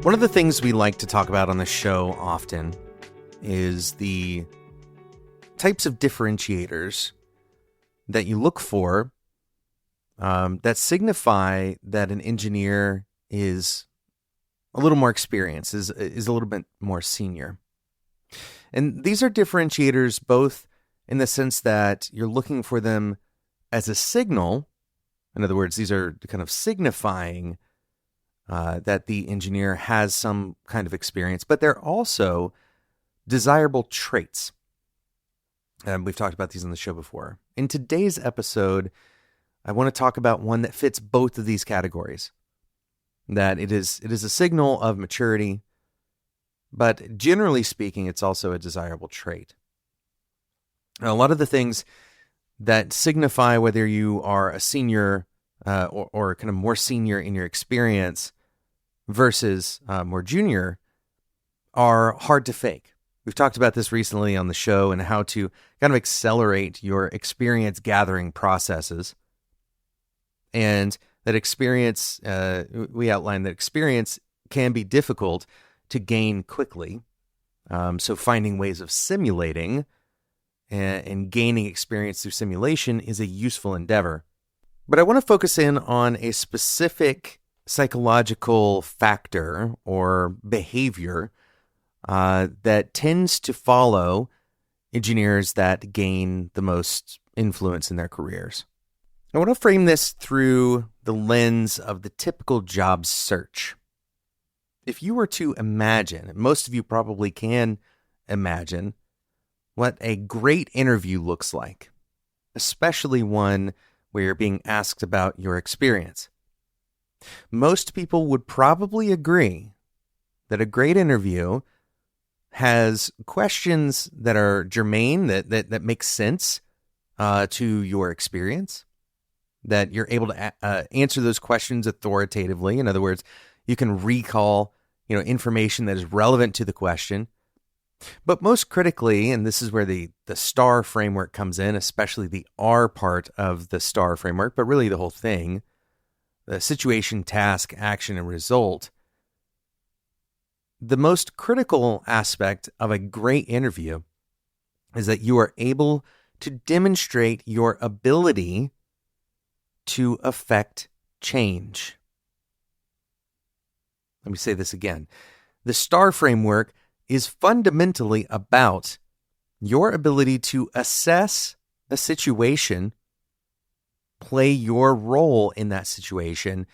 One of the things we like to talk about on the show often is the types of differentiators that you look for that signify that an engineer is a little more experienced, is a little bit more senior. And these are differentiators both in the sense that you're looking for them as a signal. In other words, these are kind of signifying that the engineer has some kind of experience, but they're also desirable traits. We've talked about these on the show before. In today's episode, I want to talk about one that fits both of these categories. That it is a signal of maturity, but generally speaking, it's also a desirable trait. Now, a lot of the things that signify whether you are a senior or kind of more senior in your experience versus more junior are hard to fake. We've talked about this recently on the show and how to kind of accelerate your experience gathering processes. And that experience, we outlined that experience can be difficult to gain quickly. So finding ways of simulating and gaining experience through simulation is a useful endeavor. But I want to focus in on a specific psychological factor or behavior that tends to follow engineers that gain the most influence in their careers. I want to frame this through the lens of the typical job search. If you were to imagine, and most of you probably can imagine, what a great interview looks like, especially one where you're being asked about your experience. Most people would probably agree that a great interview has questions that are germane, that make sense to your experience, that you're able to answer those questions authoritatively. In other words, you can recall information that is relevant to the question. But most critically, and this is where the STAR framework comes in, especially the R part of the STAR framework, but really the whole thing, the situation, task, action, and result. The most critical aspect of a great interview is that you are able to demonstrate your ability to affect change. Let me say this again. The STAR framework is fundamentally about your ability to assess a situation, play your role in that situation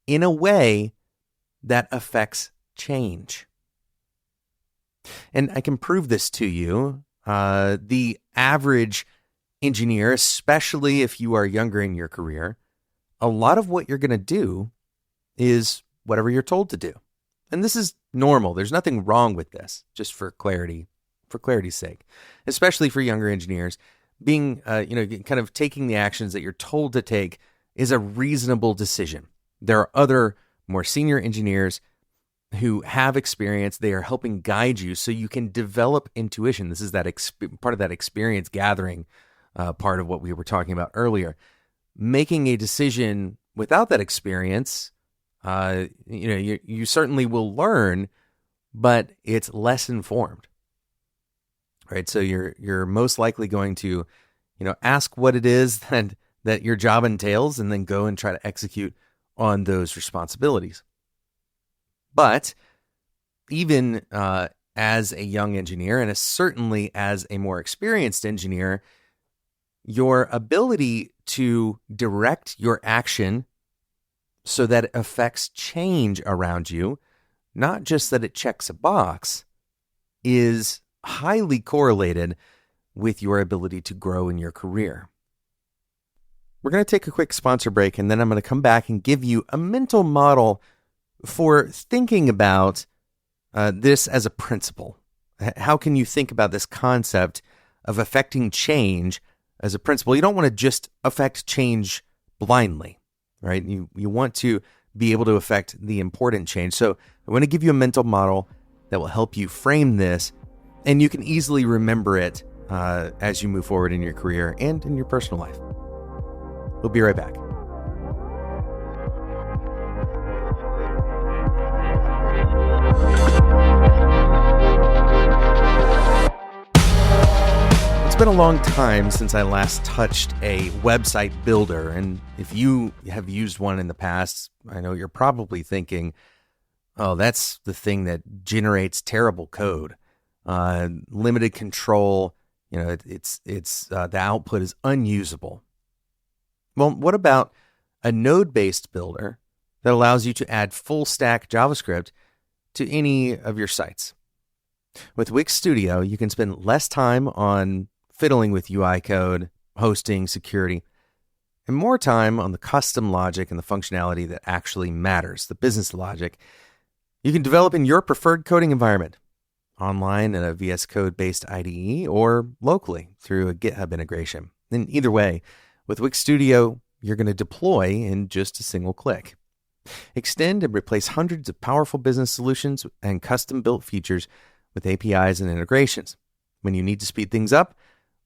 in a way that affects change. And I can prove this to you. The average engineer, especially if you are younger in your career, a lot of what you're going to do is whatever you're told to do. And this is normal. There's nothing wrong with this, just for clarity's sake, especially for younger engineers. Being, kind of taking the actions that you're told to take is a reasonable decision. There are other more senior engineers who have experience. They are helping guide you so you can develop intuition. This is that part of that experience gathering part of what we were talking about earlier. Making a decision without that experience, you certainly will learn, but it's less informed, right? So you're most likely going to, ask what it is that your job entails, and then go and try to execute on those responsibilities. But even as a young engineer, and certainly as a more experienced engineer, your ability to direct your action so that it affects change around you, not just that it checks a box, is highly correlated with your ability to grow in your career. We're going to take a quick sponsor break, and then I'm going to come back and give you a mental model for thinking about this as a principle. How can you think about this concept of affecting change as a principle? You don't want to just affect change blindly, right? You want to be able to affect the important change. So I want to give you a mental model that will help you frame this, and you can easily remember it as you move forward in your career and in your personal life. We'll be right back. been a long time since I last touched a website builder, and if you have used one in the past, I know you're probably thinking, oh, that's the thing that generates terrible code, limited control, it's the output is unusable. Well, what about a node-based builder that allows you to add full-stack JavaScript to any of your sites? With Wix Studio, you can spend less time on fiddling with UI code, hosting, security, and more time on the custom logic and the functionality that actually matters, the business logic. You can develop in your preferred coding environment, online in a VS Code-based IDE or locally through a GitHub integration. And either way, with Wix Studio, you're going to deploy in just a single click. Extend and replace hundreds of powerful business solutions and custom-built features with APIs and integrations. When you need to speed things up,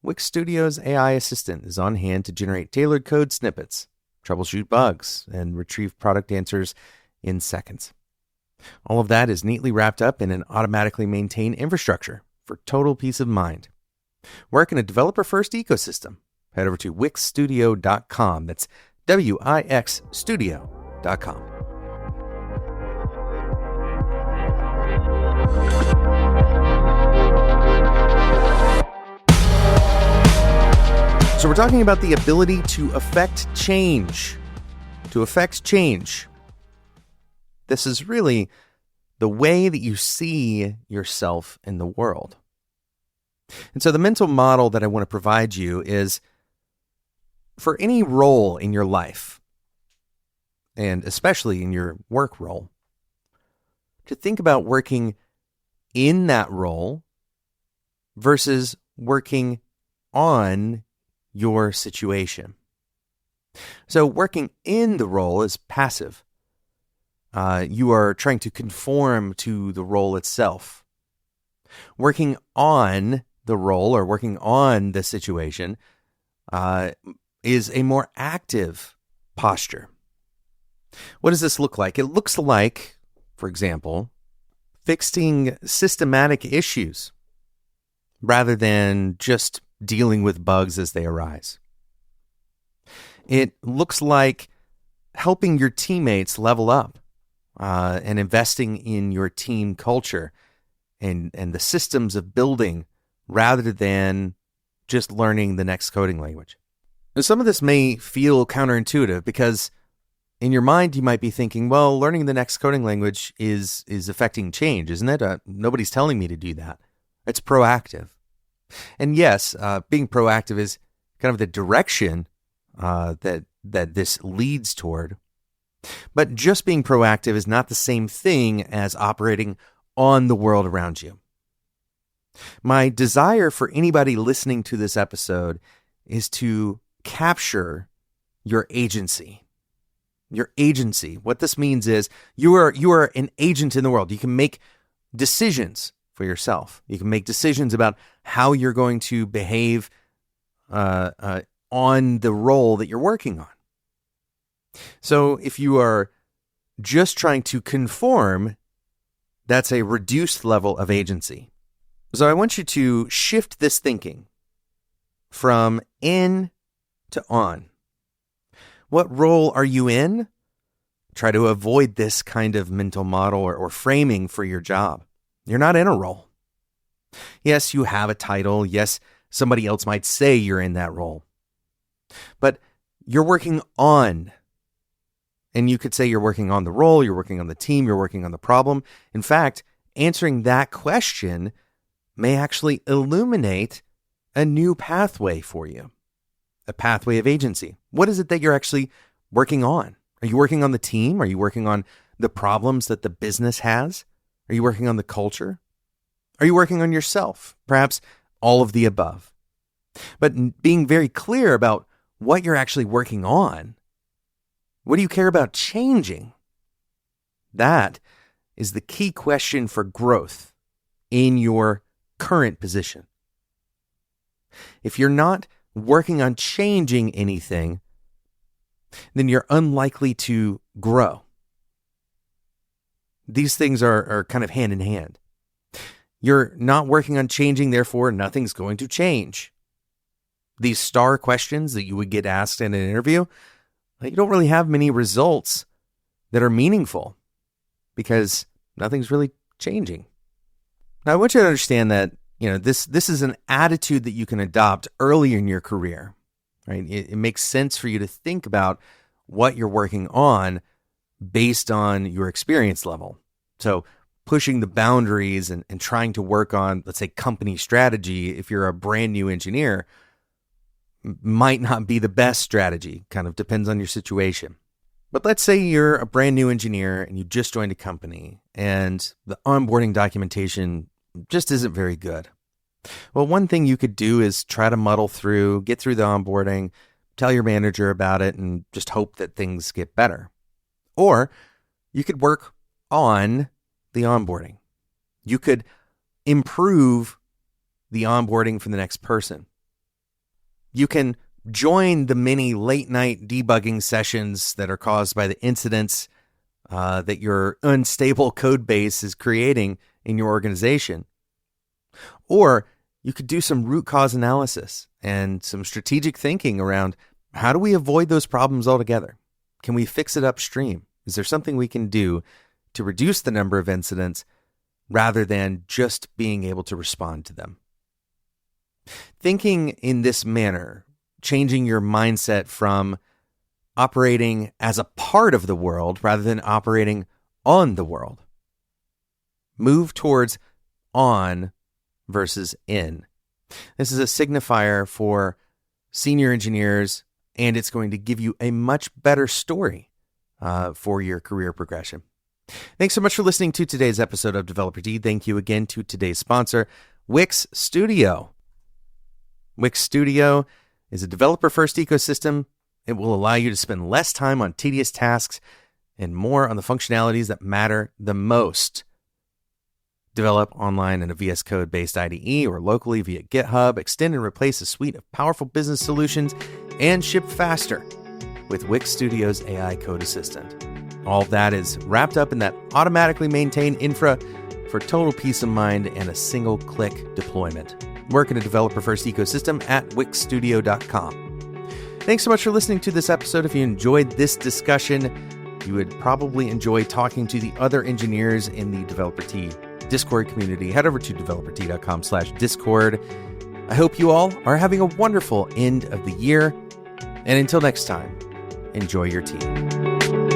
Wix Studio's AI assistant is on hand to generate tailored code snippets, troubleshoot bugs, and retrieve product answers in seconds. All of that is neatly wrapped up in an automatically maintained infrastructure for total peace of mind. Work in a developer-first ecosystem. Head over to wixstudio.com. That's wixstudio.com. So we're talking about the ability to affect change. This is really the way that you see yourself in the world. And so the mental model that I want to provide you is for any role in your life, and especially in your work role, to think about working in that role versus working on your situation. So working in the role is passive. You are trying to conform to the role itself. Working on the role or working on the situation is a more active posture. What does this look like? It looks like, for example, fixing systematic issues rather than just dealing with bugs as they arise. It looks like helping your teammates level up and investing in your team culture and the systems of building rather than just learning the next coding language. Now, some of this may feel counterintuitive because in your mind you might be thinking, well, learning the next coding language is affecting change, isn't it? Nobody's telling me to do that. It's proactive. And yes, being proactive is kind of the direction that this leads toward. But just being proactive is not the same thing as operating on the world around you. My desire for anybody listening to this episode is to capture your agency. Your agency. What this means is you are an agent in the world. You can make decisions for yourself. You can make decisions about how you're going to behave on the role that you're working on. So if you are just trying to conform, that's a reduced level of agency. So I want you to shift this thinking from in to on. What role are you in? Try to avoid this kind of mental model or framing for your job. You're not in a role. Yes, you have a title. Yes, somebody else might say you're in that role. But you're working on. And you could say you're working on the role, you're working on the team, you're working on the problem. In fact, answering that question may actually illuminate a new pathway for you, a pathway of agency. What is it that you're actually working on? Are you working on the team? Are you working on the problems that the business has? Are you working on the culture? Are you working on yourself? Perhaps all of the above. But being very clear about what you're actually working on. What do you care about changing? That is the key question for growth in your current position. If you're not working on changing anything, then you're unlikely to grow. These things are kind of hand in hand. You're not working on changing, therefore nothing's going to change. these star questions that you would get asked in an interview, you don't really have many results that are meaningful because nothing's really changing. Now, I want you to understand that, this is an attitude that you can adopt early in your career, right? It makes sense for you to think about what you're working on based on your experience level. So pushing the boundaries and trying to work on, let's say, company strategy, if you're a brand new engineer, might not be the best strategy. Kind of depends on your situation. But let's say you're a brand new engineer and you just joined a company and the onboarding documentation just isn't very good. Well, one thing you could do is try to muddle through, get through the onboarding, tell your manager about it, and just hope that things get better. Or you could work on the onboarding. You could improve the onboarding for the next person. You can join the many late night debugging sessions that are caused by the incidents that your unstable code base is creating in your organization. Or you could do some root cause analysis and some strategic thinking around how do we avoid those problems altogether? Can we fix it upstream? Is there something we can do to reduce the number of incidents rather than just being able to respond to them? Thinking in this manner, changing your mindset from operating as a part of the world rather than operating on the world. Move towards on versus in. This is a signifier for senior engineers, and it's going to give you a much better story for your career progression. Thanks so much for listening to today's episode of Developer D. Thank you again to today's sponsor, Wix Studio. Wix Studio is a developer-first ecosystem. It will allow you to spend less time on tedious tasks and more on the functionalities that matter the most. Develop online in a VS Code-based IDE or locally via GitHub. Extend and replace a suite of powerful business solutions and ship faster with Wix Studio's AI Code Assistant. All of that is wrapped up in that automatically maintained infra for total peace of mind and a single-click deployment. Work in a developer-first ecosystem at wixstudio.com. Thanks so much for listening to this episode. If you enjoyed this discussion, you would probably enjoy talking to the other engineers in the Developer T Discord community. Head over to developert.com/Discord. I hope you all are having a wonderful end of the year. And until next time, enjoy your tea.